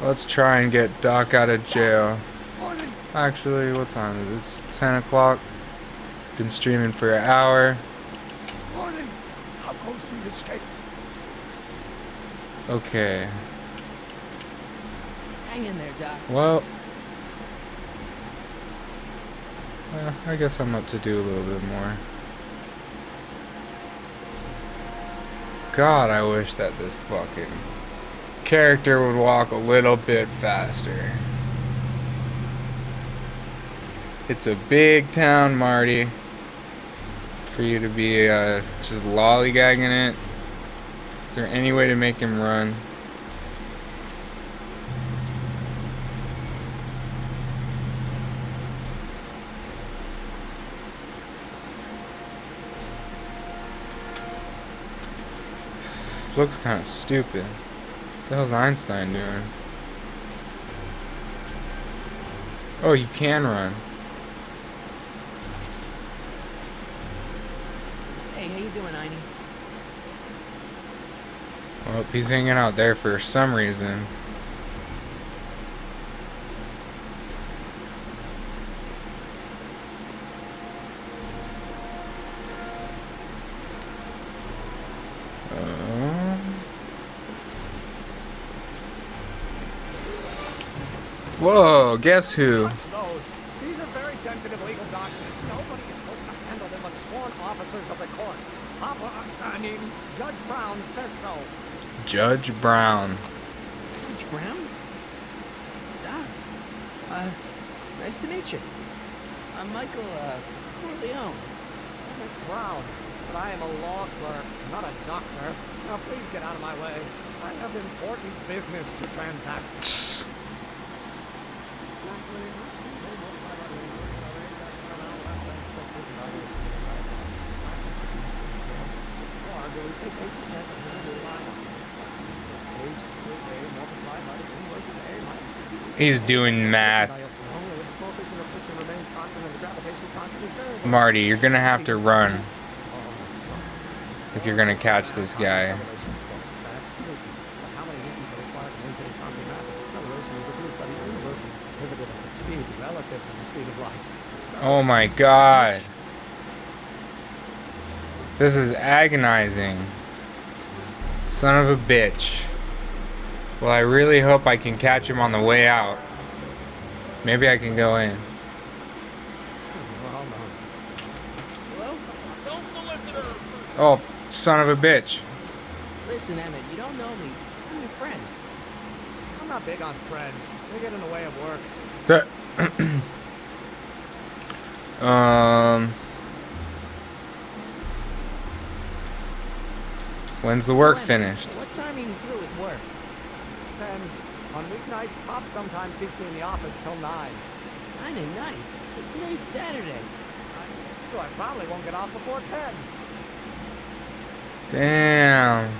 Let's try and get Doc out of jail. Marty! Actually, what time is it? It's 10 o'clock. Been streaming for an hour. Marty! How close to the escape? Okay. Hang in there, Doc. Well, I guess I'm up to do a little bit more. God, I wish that this fucking character would walk a little bit faster. It's a big town, Marty. For you to be just lollygagging it. Is there any way to make him run? This looks kind of stupid. What the hell's Einstein doing? Oh, you can run. Hey, how you doing, Einie? Well, he's hanging out there for some reason. Whoa, guess who? Watch those. These are very sensitive legal documents. Nobody is supposed to handle them but sworn officers of the court. Judge Brown says so. Judge Brown. Judge Brown? Doc. Nice to meet you. I'm Michael, Corleone. Brown, but I am a law clerk, not a doctor. Now please get out of my way. I have important business to transact. He's doing math. Marty, you're gonna have to run if you're gonna catch this guy. Oh my god. This is agonizing. Son of a bitch. Well, I really hope I can catch him on the way out. Maybe I can go in. Hello? Oh, son of a bitch. Listen, Emmett, you don't know me. I'm your friend. I'm not big on friends. They get in the way of work. When's the work finished? What time are you through with work? Depends. On weeknights, Pop sometimes keeps me in the office till 9. 9 at night? But today's Saturday. So I probably won't get off before 10. Damn.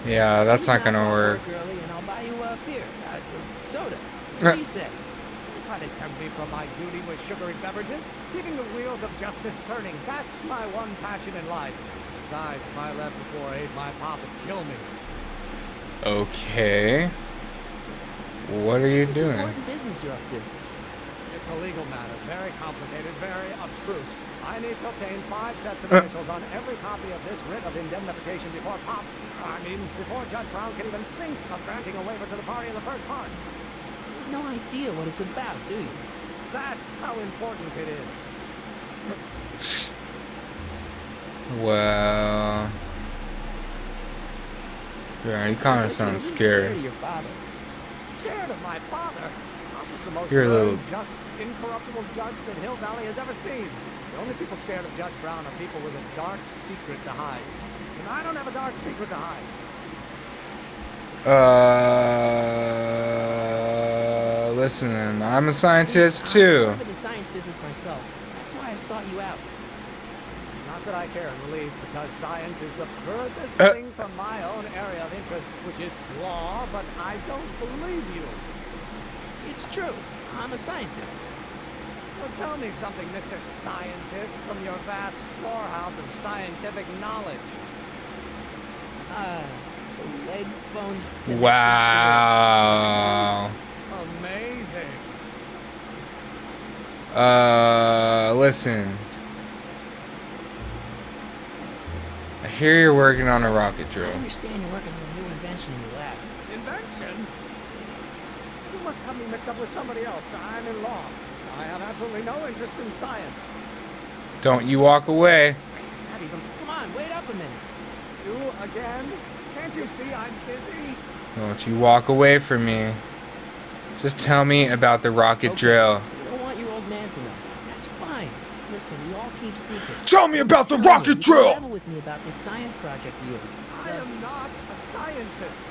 Yeah, that's not gonna work. Early and I'll buy you a beer, soda. What do you say? You try to tempt me from my duty with sugary beverages. Keeping the wheels of justice turning, that's my one passion in life. Besides, if I left before 8, my pop would kill me. Okay. What are you doing? What business you're up to? It's a legal matter, very complicated, very abstruse. I need to obtain 5 sets of initials on every copy of this writ of indemnification before before Judge Brown can even think of granting a waiver to the party in the first part. You have no idea what it's about, do you? That's how important it is. Well, yeah, you kind of sound scared. Scared of my father? Pop is the most You're a little just, incorruptible judge that Hill Valley has ever seen. The only people scared of Judge Brown are people with a dark secret to hide. And I don't have a dark secret to hide. Listen, I'm a scientist too. I'm in the science business myself. That's why I sought you out. Not that I care in the least, because science is the furthest thing from my own area of interest, which is law, but I don't believe you. It's true. I'm a scientist. So tell me something, Mr. Scientist, from your vast storehouse of scientific knowledge. leg bones. connected Wow. Amazing. Listen. I hear you're working on a rocket I drill. understand you're working on a new invention in your lab. Invention? You must have me mixed up with somebody else. I'm in law. I have absolutely no interest in science. Don't you walk away. Is that even... Come on, wait up a minute. You again? Can't you see I'm busy? Don't you walk away from me. Just tell me about the rocket Okay, drill. You don't want your old man to know. That's fine. Listen, we all keep secrets. Tell me about the Tell me, rocket you can drill! travel with me about this science project of yours. I am not a scientist.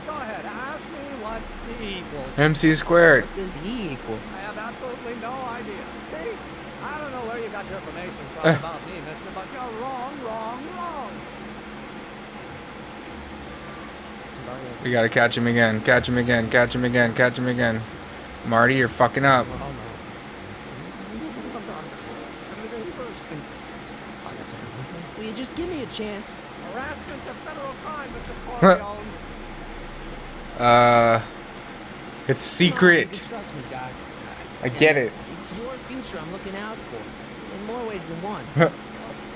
Go ahead, ask me what E equals. MC squared. What does E equal? I have absolutely no idea. See? I don't know where you got your information from about me, mister, but you're wrong, wrong, wrong. We gotta catch him again. Catch him again. Catch him again. Catch him again. Marty, you're fucking up. Will you just give me a chance? Harassment's a federal crime, Mr. Corleone. It's Come on, you secret. can trust me, Doc. I get it. It's your future I'm looking out for. In more ways than one. What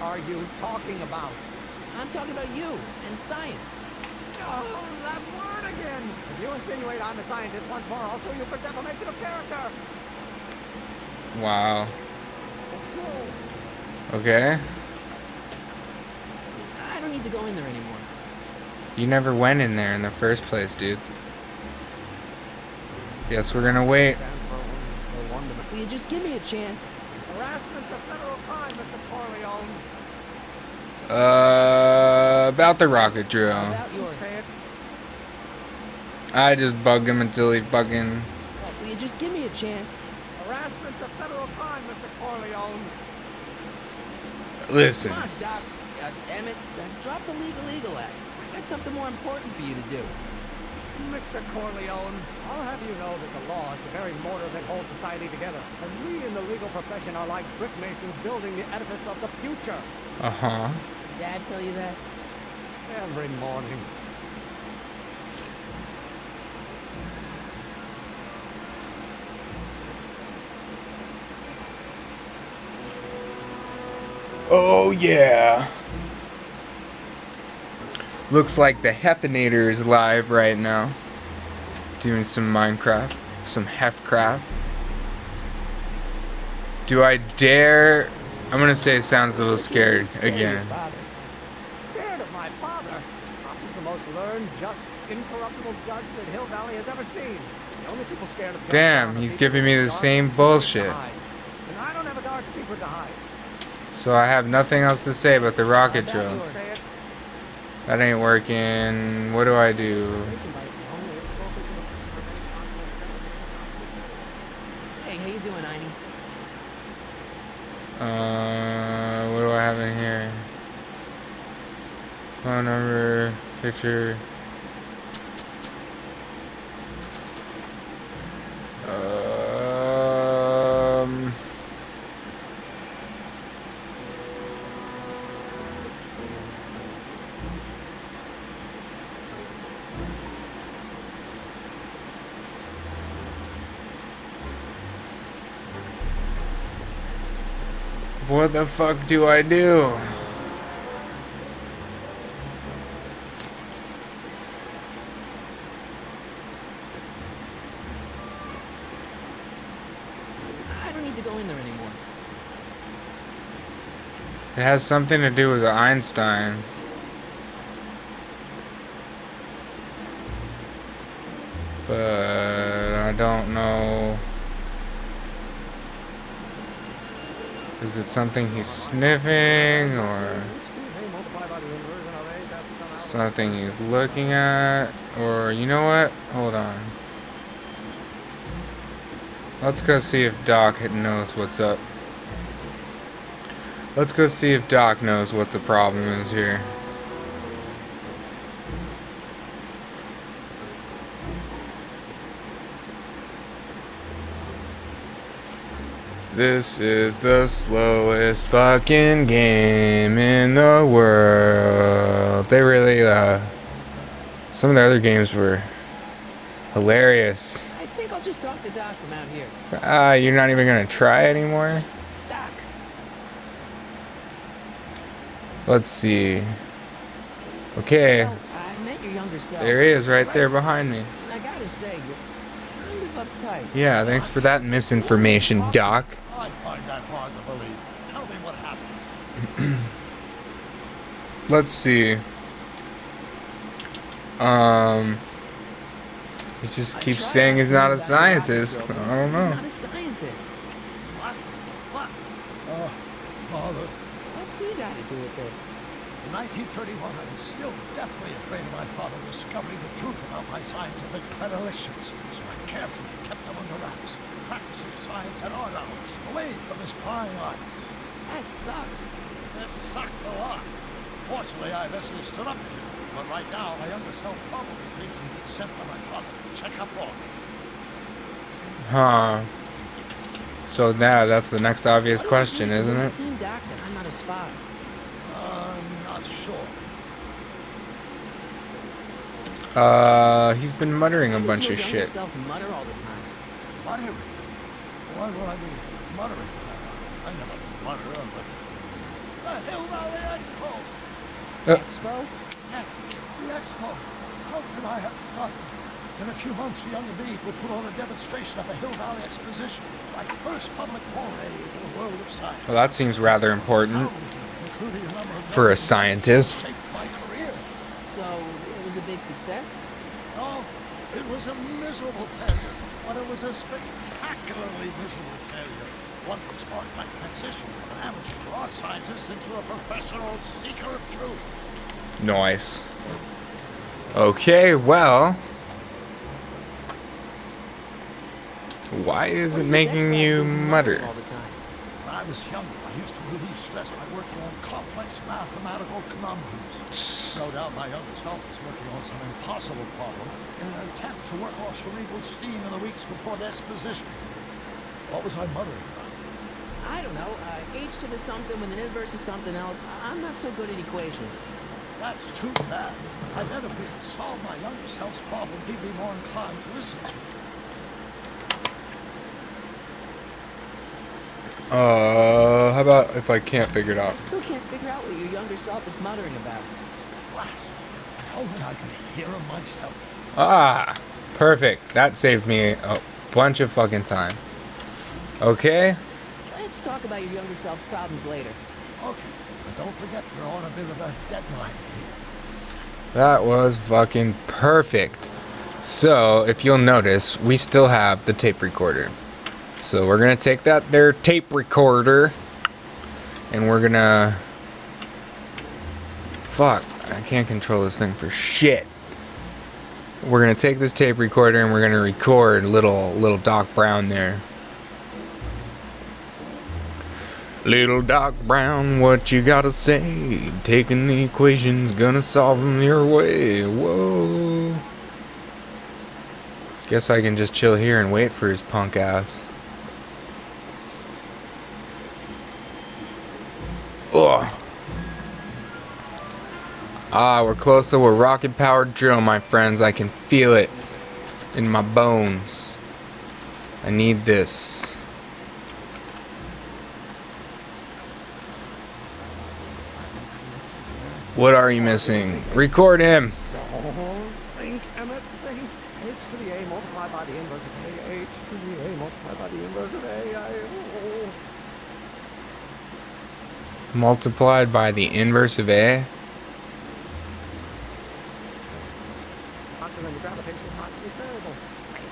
are you talking about? I'm talking about you and science. Oh, that word again! If you insinuate I'm a scientist once more, I'll sue you for defamation of character. Wow. Okay. I don't need to go in there anymore. You never went in there in the first place, dude. Guess we're gonna wait. Will you just give me a chance? Harassment's a federal crime, Mr. Corleone. About the rocket drill. About yours. Say it. I just bugged him until he fucking... Will you just give me a chance? Harassment's a federal crime, Mr. Corleone. Listen. Come on, Doc. God damn it. Drop the legal act. I got something more important for you to do. Mr. Corleone, I'll have you know that the law is the very mortar that holds society together. And we in the legal profession are like brick masons building the edifice of the future. Uh-huh. Did Dad tell you that? Every morning. Oh, yeah. Looks like the Heffinator is live right now. Doing some Minecraft. Some Heffcraft. Do I dare... I'm gonna say it sounds a little scared again. Scared of my father? Pop is the most learned, just, incorruptible judge that Hill Valley has ever seen. The only people scared of Damn, he's giving me the same bullshit. And I don't have a dark secret to hide. So I have nothing else to say about the rocket drill. Say it. That ain't working. What do I do? Hey, how you doing, Einie? What do I have in here? Phone number, picture. What the fuck do I do? I don't need to go in there anymore. It has something to do with Einstein. But I don't know. Is it something he's sniffing or something he's looking at? Or you know what? Hold on. Let's go see if Doc knows what's up. Let's go see if Doc knows what the problem is here. This is the slowest fucking game in the world. They really Some of the other games were hilarious. I think I'll just talk to Doc from out here. Ah, you're not even gonna try anymore? Doc. Let's see. Okay, Well, I met your younger self. there he is right there behind me. And I gotta say, you're kind of uptight. Yeah, thanks for that misinformation, Doc. I find that hard to believe. Tell me what happened. Let's see. He just keeps saying he's not a scientist. I don't know. He's not a scientist. What? Oh, Father. What's he got to do with this? In 1931, I was still deathly afraid of my father discovering the truth about my scientific predilections, so I carefully kept them under wraps, practicing science at odd hours, away from his prying eyes. That sucks. It sucked a lot. Fortunately, I eventually stood up to him, but right now, my younger self probably thinks he'd been sent by my father to check up on me. Huh. So now that's the next obvious question, isn't it? Team Doctor, I'm not a spy. Not sure. He's been muttering a bunch of shit. Mutter all the time. Muttering? Why would I be muttering? I never mutter, but... The Hill Valley Expo! Expo? Yes, the Expo. How could I have forgotten? In a few months, the younger me will put on a demonstration at the Hill Valley Exposition, my first public foray into the world of science. Well, that seems rather important Including a number of for a scientist. shaped my career. So, it was a big success? Oh, it was a miserable failure, but it was a spectacularly miserable failure. One that sparked my transition from an amateur art scientist into a professional seeker of truth. Nice. Okay, well. Why is it making you mutter? All the time. When I was younger, I used to relieve stress by working on complex mathematical conundrums. No doubt my younger self was working on some impossible problem in an attempt to work off cerebral steam in the weeks before the exposition. What was I muttering about? I don't know. H to the something with an inverse of something else. I'm not so good at equations. That's too bad. I bet if we could solve my younger self's problem, he'd be more inclined to listen to me. How about if I can't figure it I out? still can't figure out what your younger self is muttering about. Blast! If only I could hear him myself. Ah, perfect. That saved me a bunch of fucking time. Okay? Let's talk about your younger self's problems later. Okay, but don't forget we're on a bit of a deadline here. That was fucking perfect. So, if you'll notice, we still have the tape recorder. So we're gonna take that there tape recorder and we're gonna... Fuck, I can't control this thing for shit. We're gonna take this tape recorder and we're gonna record little Doc Brown there. Little Doc Brown, what you gotta say? Taking the equations, gonna solve them your way. Whoa. Guess I can just chill here and wait for his punk ass. Ugh. Ah, we're close to a rocket-powered drill, my friends. I can feel it in my bones. I need this. What are you missing? Record him. Think, Emmett, think. H to the A multiplied by the inverse of A. H to the A multiplied by the inverse of A. Multiplied by the inverse of A.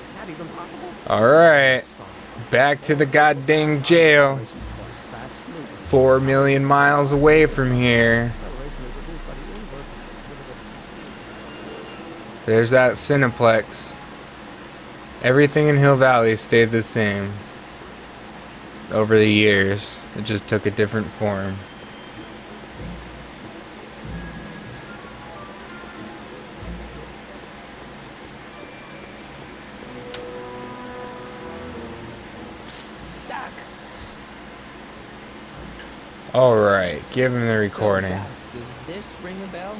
Is that even possible? Alright. Back to the goddamn jail. 4 million miles away from here. There's that Cineplex. Everything in Hill Valley stayed the same over the years. It just took a different form. Doc. Alright, give him the recording. Doc, does this ring a bell?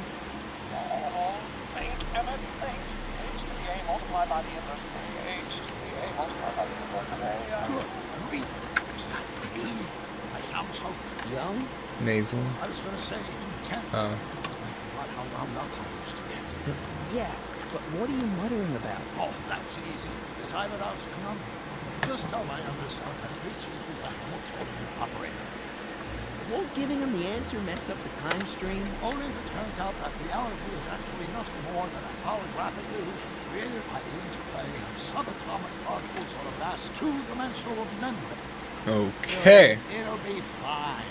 Think, Emmett, multiplied by the inverse of H to the A multiplied by the inverse of A. Good grief. Is that me? I sound so... Young? Nasal. I was going to say intense. Oh. I forgot how wound up I used to get. Yeah, but what are you muttering about? Oh, that's easy. Is either else conundrum. Just tell my youngest son that Richie is a Hamiltonian operator. Won't giving him the answer mess up the time stream? Only if it turns out that reality is actually nothing more than a holographic illusion created by the interplay of subatomic particles on a vast two-dimensional membrane. Okay. It'll be fine.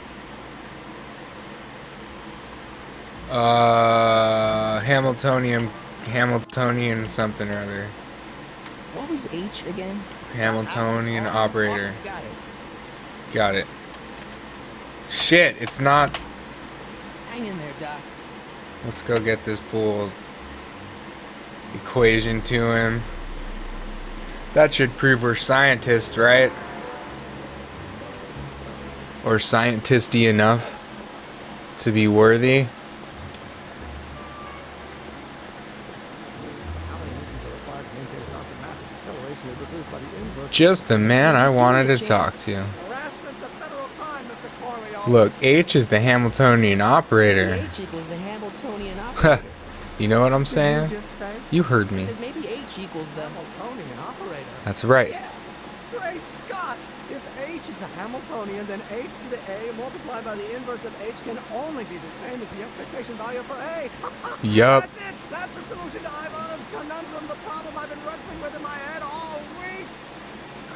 Hamiltonian something or other. What was H again? Hamiltonian operator. Got it. Got it. Shit, it's not. Hang in there, Doc. Let's go get this fool's equation to him. That should prove we're scientists, right? Or scientisty enough to be worthy. Just the man I wanted to talk to. Harassment's a federal crime, Mr. Corleone. Look, H is the Hamiltonian operator. H equals the Hamiltonian operator. You know what I'm Did saying? you just say You heard I me. said maybe H equals the... Hamiltonian operator? That's right. Yeah. Great Scott! If H is the Hamiltonian, then H to the A multiplied by the inverse of H can only be the same as the expectation value for A. Yup. That's it! That's the solution to Ivanov's conundrum, the problem I've been wrestling with in my head all week!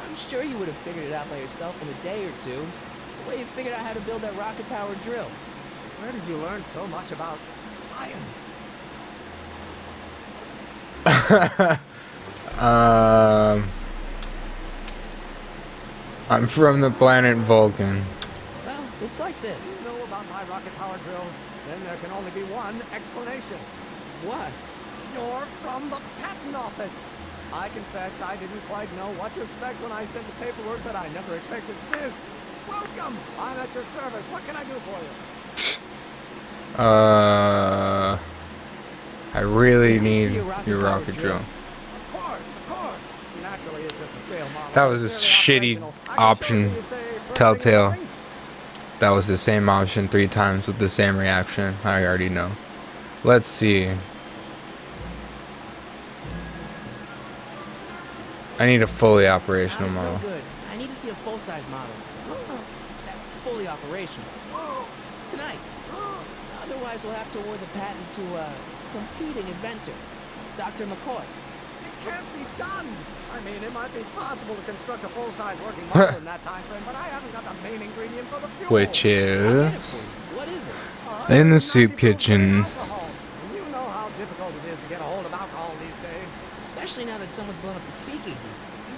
I'm sure you would have figured it out by yourself in a day or two. The way you figured out how to build that rocket-powered drill. Where did you learn so much about science? I'm from the planet Vulcan. Well, it's like this. You know about my rocket-powered drill? Then there can only be one explanation. What? You're from the patent office. I confess I didn't quite know what to expect when I sent the paperwork, but I never expected this. Welcome! I'm at your service. What can I do for you? I really Can I see need your rocket your powered rocket drill? drill. Of course. Naturally, it's just a scale model. That was a It's shitty fairly operational. I can show option. you, say, first thing Telltale. in the morning. That was the same option 3 times with the same reaction. I already know. Let's see. I need a fully operational That's no model. good. I need to see a full-size model. That's fully operational. Tonight. Otherwise, we'll have to award the patent to a competing inventor, Dr. McCoy. It can't be done. I mean, it might be possible to construct a full-size working model in that time frame, but I haven't got the main ingredient for the fuel. Which I'll get it for is you. What is it? in the 90 soup proof kitchen. alcohol. And you know how difficult it is to get a hold of alcohol these days. Especially now that someone's blown up the speakeasy.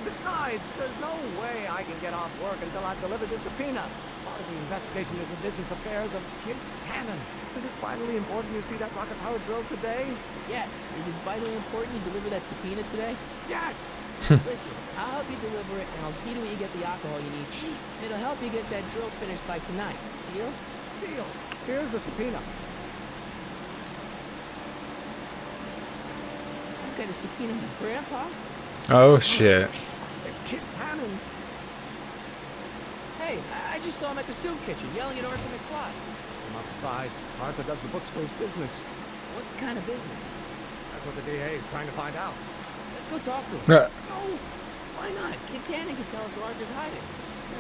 Besides, there's no way I can get off work until I've delivered the subpoena. Part of the investigation into the business affairs of Kid Tannen. Is it vitally important you see that rocket-powered drill today? Yes. Is it vitally important you deliver that subpoena today? Yes! Listen, I'll help you deliver it, and I'll see to it you get the alcohol you need. It'll help you get that drill finished by tonight. Deal? Deal. Here's the subpoena. You got a subpoena from Grandpa? Oh shit. It's Kid Tannen. Hey, I just saw him at the soup kitchen yelling at Arthur McFly. I'm not surprised. Arthur does the books for his business. What kind of business? That's what the DA is trying to find out. Let's go talk to him. Uh, No, why not? Kid Tannen can tell us where Arthur's hiding.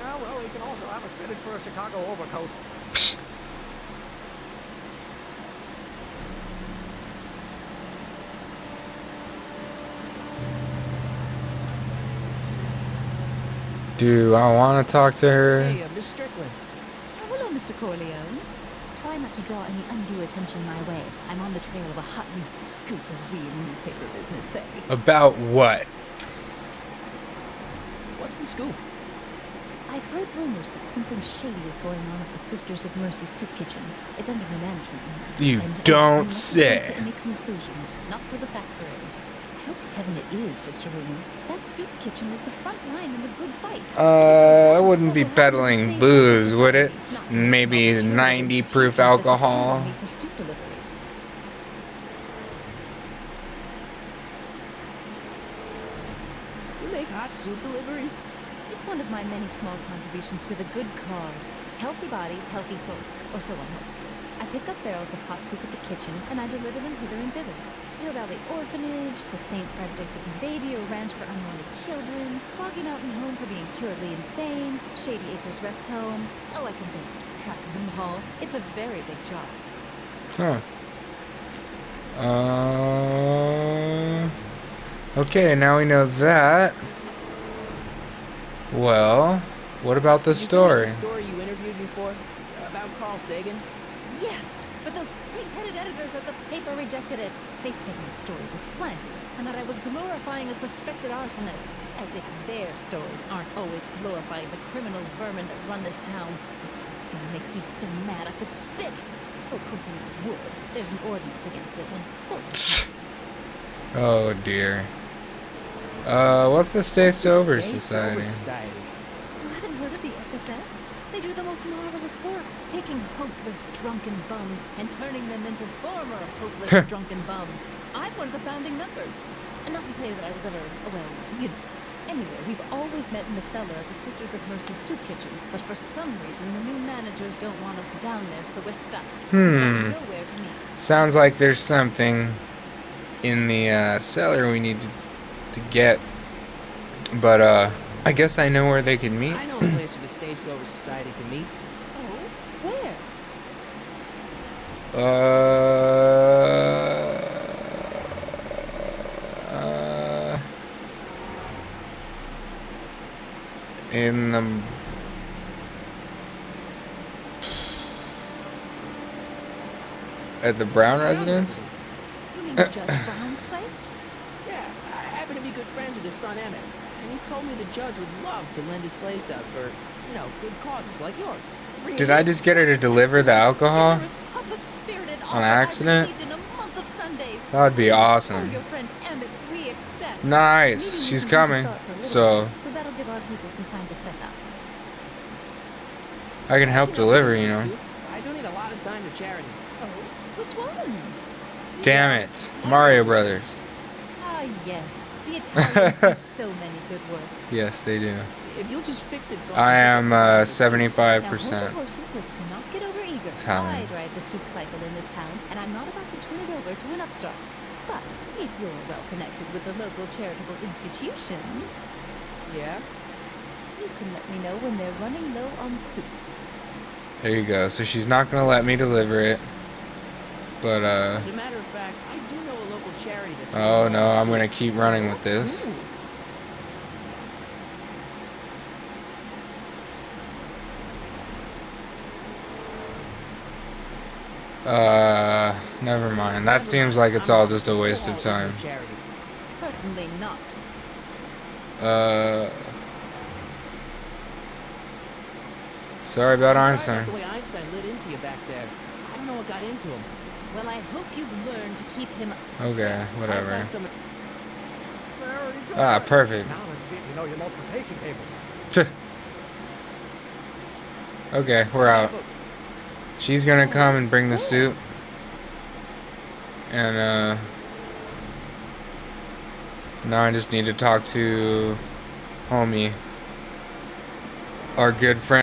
Yeah, well, he can also have us fitted for a Chicago overcoat. psh. Do I want to talk to her? Hey, Miss Strickland. Oh, hello, Mr. Corleone. Try not to draw any undue attention my way. I'm on the trail of a hot new scoop, as we in the newspaper business say. About what? What's the scoop? I've heard rumors that something shady is going on at the Sisters of Mercy soup kitchen. It's under new management now. You And don't I'm not say. jumping to any conclusions, not till the facts are in. I hope to heaven it is just a rumor. That soup kitchen is the front line in the good fight. I wouldn't be peddling booze, would it? Maybe 90 proof alcohol. For soup deliveries. You make hot soup deliveries? It's one of my many small contributions to the good cause. Healthy bodies, healthy souls, or so one hopes. I pick up barrels of hot soup at the kitchen, and I deliver them hither and thither. Hill Valley Orphanage, the St. Francis Xavier Ranch for Unwanted Children, Rocky Mountain Home for the Incurably Insane, Shady Acres Rest Home. Oh, I can keep track of them all. It's a very big job. Huh. Okay, now we know that. Well, what about the Did you story? finish the story you interviewed me for? About Carl Sagan? Yes, but those pig-headed editors at the paper rejected it. They said my story was slanted, and that I was glorifying a suspected arsonist. As if their stories aren't always glorifying the criminal vermin that run this town. This whole thing makes me so mad I could spit. Oh, of course I would. There's an ordinance against it, and it's so... Oh dear. What's the Stay Sober Stay Society? Sober Society. You haven't heard of the SSS? They do the most marvelous work, taking hopeless drunken bums and turning them into former hopeless drunken bums. I'm one of the founding members. And not to say that I was ever, well, you know. Anyway, we've always met in the cellar of the Sisters of Mercy soup kitchen, but for some reason the new managers don't want us down there, so we're stuck. Nowhere to meet. Sounds like there's something in the cellar we need to get. But I guess I know where they can meet. I know a place where the Stay Sober Society can meet. Oh, where? In the at the Brown residence. You mean Judge Brown's place? Yeah, I happen to be good friends with his son Emmett, and he's told me the judge would love to lend his place out for, you know, good causes like yours. Did I just get her to deliver the alcohol Generous, public-spirited on offer I've accident? received in a month of Sundays. That would be Oh, awesome. your friend Emmett, we accept. Nice. Meeting She's isn't going to coming. start for a little So while, so that'll give our people some time to set up. I can help deliver, you know. I donate a lot of time to charity. Oh, which ones? Damn it. Mario Brothers. Ah, yes. The Italians do so many good works. Yes, they do. If you'll just fix it so I am Now, hold 75%. your horses, let's not get over eager. Italian. I drive the soup cycle in this town, and I'm not about to turn it over to an upstart. But if you're well connected with the local charitable institutions, Yeah? you can let me know when they're running low on soup. There you go. So she's not gonna let me deliver it. But As a matter of fact, I do know a local charity that's... oh no, I'm gonna keep running with this. Ooh. Never mind. That seems like it's all just a waste of time. Charity. Certainly not. Sorry about I'm Einstein. sorry about the way Einstein lit into you back there. I don't know what got into him. Well, I hope you've learned to keep him... Okay, I whatever. found some... Very good. Ah, perfect. Now let's see if you know your multiplication tables. Okay, we're out. She's gonna come and bring the soup. And now I just need to talk to homie, our good friend.